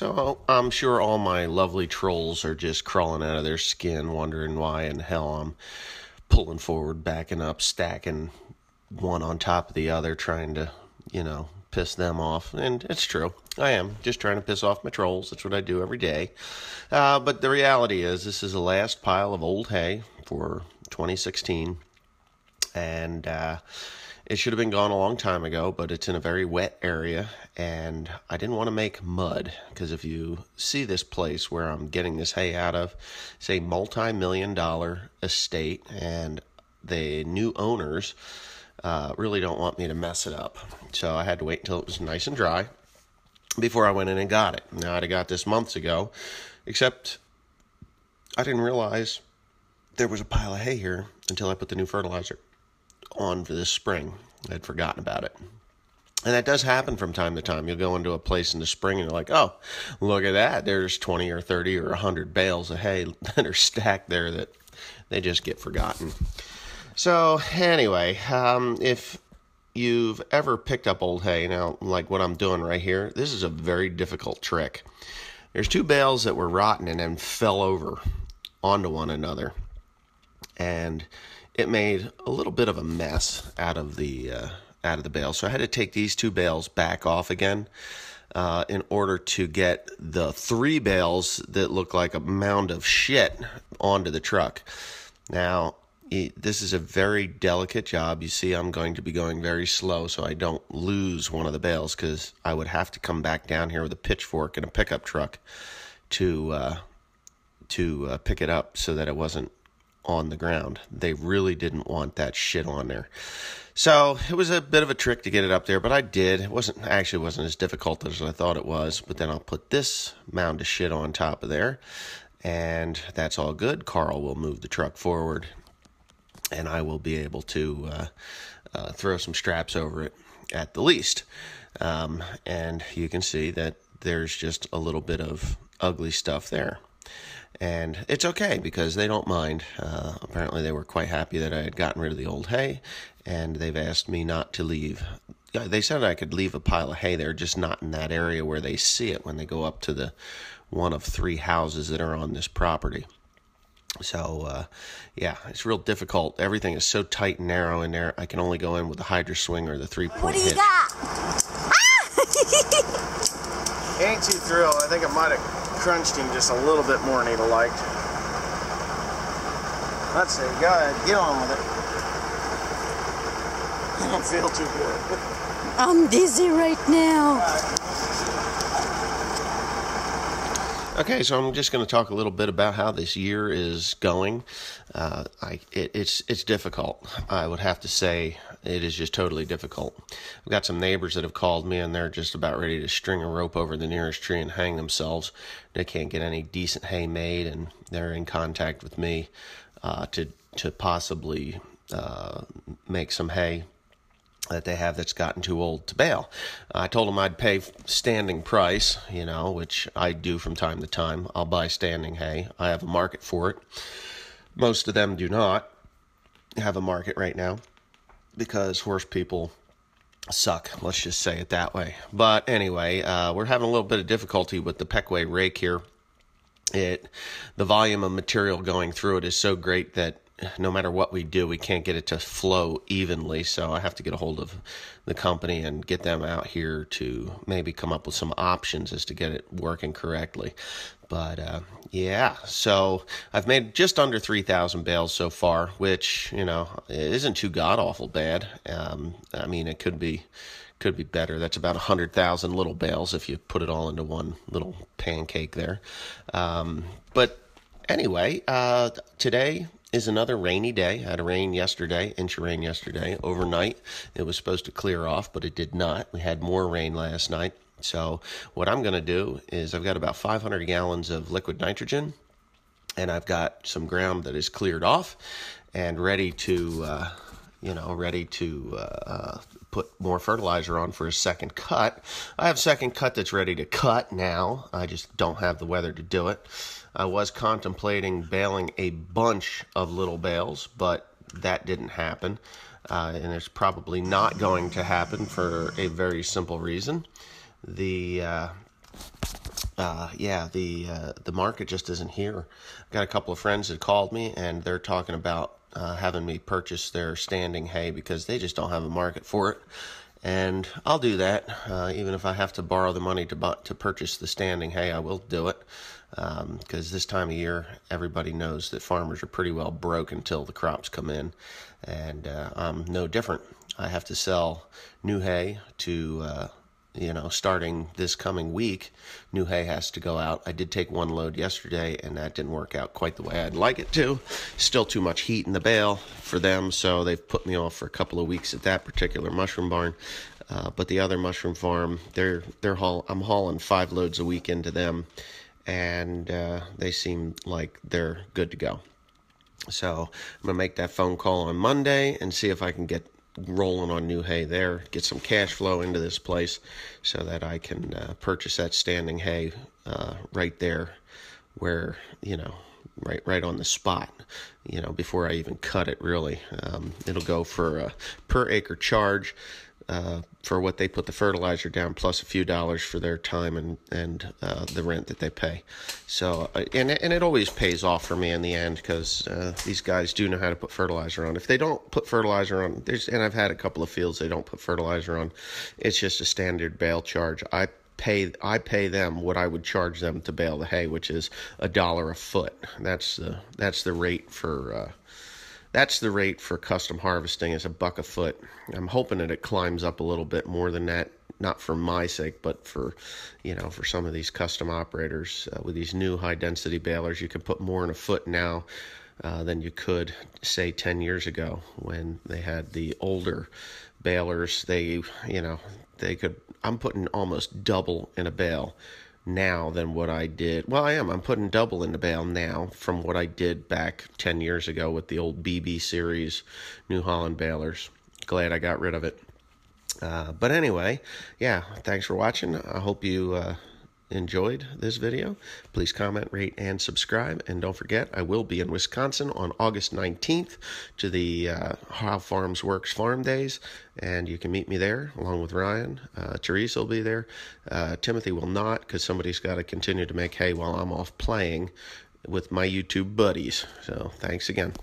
So I'm sure all my lovely trolls are just crawling out of their skin, wondering why in hell I'm pulling forward, backing up, stacking one on top of the other, trying to, piss them off. And it's true. I am just trying to piss off my trolls. That's what I do every day. But the reality is, this is the last pile of old hay for 2016. And it should have been gone a long time ago, but it's in a very wet area, and I didn't want to make mud, because if you see this place where I'm getting this hay out of, it's a multi-million-dollar estate, and the new owners really don't want me to mess it up. So I had to wait until it was nice and dry before I went in and got it. Now, I'd have got this months ago, except I didn't realize there was a pile of hay here until I put the new fertilizer on for this spring. I'd forgotten about it. And that does happen from time to time. You'll go into a place in the spring and you're like, oh, look at that. There's 20 or 30 or 100 bales of hay that are stacked there that they just get forgotten. So anyway, if you've ever picked up old hay, now like what I'm doing right here, this is a very difficult trick. There's two bales that were rotten and then fell over onto one another. And it made a little bit of a mess out of the bale. So I had to take these two bales back off again in order to get the three bales that look like a mound of shit onto the truck. Now, this is a very delicate job. You see, I'm going to be going very slow so I don't lose one of the bales, because I would have to come back down here with a pitchfork and a pickup truck to pick it up so that it wasn't on the ground. They really didn't want that shit on there. So it was a bit of a trick to get it up there, but I did. It wasn't as difficult as I thought it was. But then I'll put this mound of shit on top of there, and that's all good. Carl will move the truck forward, and I will be able to throw some straps over it at the least. And you can see that there's just a little bit of ugly stuff there. And it's okay, because they don't mind. Apparently they were quite happy that I had gotten rid of the old hay, and they've asked me not to leave. They said I could leave a pile of hay there, just not in that area where they see it when they go up to the one of three houses that are on this property. So, yeah, it's real difficult. Everything is so tight and narrow in there. I can only go in with the Hydra swing or the three-point hitch. What do you got? Ain't too thrilled. I think I might have crunched him just a little bit more than he'd have liked. Let's see, go ahead, get on with it. I don't feel too good. I'm dizzy right now. Okay, so I'm just going to talk a little bit about how this year is going. It's difficult. I would have to say it is just totally difficult. I've got some neighbors that have called me, and they're just about ready to string a rope over the nearest tree and hang themselves. They can't get any decent hay made, and they're in contact with me to possibly make some hay that they have that's gotten too old to bale. I told them I'd pay standing price, which I do from time to time. I'll buy standing hay. I have a market for it. Most of them do not have a market right now, because horse people suck. Let's just say it that way. But anyway, we're having a little bit of difficulty with the Peckway rake here. The volume of material going through it is so great that no matter what we do, we can't get it to flow evenly. So I have to get a hold of the company and get them out here to maybe come up with some options as to get it working correctly. But yeah, so I've made just under 3,000 bales so far, which, isn't too god-awful bad. I mean, it could be better. That's about 100,000 little bales if you put it all into one little pancake there. But anyway, today is another rainy day. I had a rain yesterday, inch of rain yesterday, overnight. It was supposed to clear off, but it did not. We had more rain last night. So what I'm going to do is I've got about 500 gallons of liquid nitrogen, and I've got some ground that is cleared off and ready to put more fertilizer on for a second cut. I have a second cut that's ready to cut now. I just don't have the weather to do it. I was contemplating baling a bunch of little bales, but that didn't happen. And it's probably not going to happen for a very simple reason. The Yeah, the market just isn't here. I got a couple of friends that called me, and they're talking about having me purchase their standing hay because they just don't have a market for it. And I'll do that, even if I have to borrow the money to purchase the standing hay. I will do it, because this time of year, everybody knows that farmers are pretty well broke until the crops come in, and I'm no different. I have to sell new hay to. Starting this coming week, new hay has to go out. I did take one load yesterday, and that didn't work out quite the way I'd like it to. Still too much heat in the bale for them, so they've put me off for a couple of weeks at that particular mushroom barn. But the other mushroom farm, I'm hauling 5 loads a week into them, and they seem like they're good to go. So I'm going to make that phone call on Monday and see if I can get rolling on new hay there, get some cash flow into this place so that I can purchase that standing hay right there where, right on the spot, before I even cut it, really. It'll go for a per acre charge for what they put the fertilizer down, plus a few dollars for their time and the rent that they pay. So, and it always pays off for me in the end, because these guys do know how to put fertilizer on. If they don't put fertilizer on, and I've had a couple of fields they don't put fertilizer on, it's just a standard bale charge. I pay them what I would charge them to bale the hay, which is $1 a foot. That's the rate for. That's the rate for custom harvesting, is $1 a foot. I'm hoping that it climbs up a little bit more than that, not for my sake, but for some of these custom operators with these new high density balers. You can put more in a foot now than you could, say, 10 years ago when they had the older balers. I'm putting almost double in a bale now than what I did. Well, I'm putting double in the bale now from what I did back 10 years ago with the old BB series New Holland balers. Glad I got rid of it. But anyway, yeah, thanks for watching. I hope you enjoyed this video. Please comment, rate, and subscribe. And don't forget, I will be in Wisconsin on August 19th to the How Farms Works Farm Days, and you can meet me there along with Ryan. Teresa will be there. Timothy will not, because somebody's got to continue to make hay while I'm off playing with my YouTube buddies. So thanks again.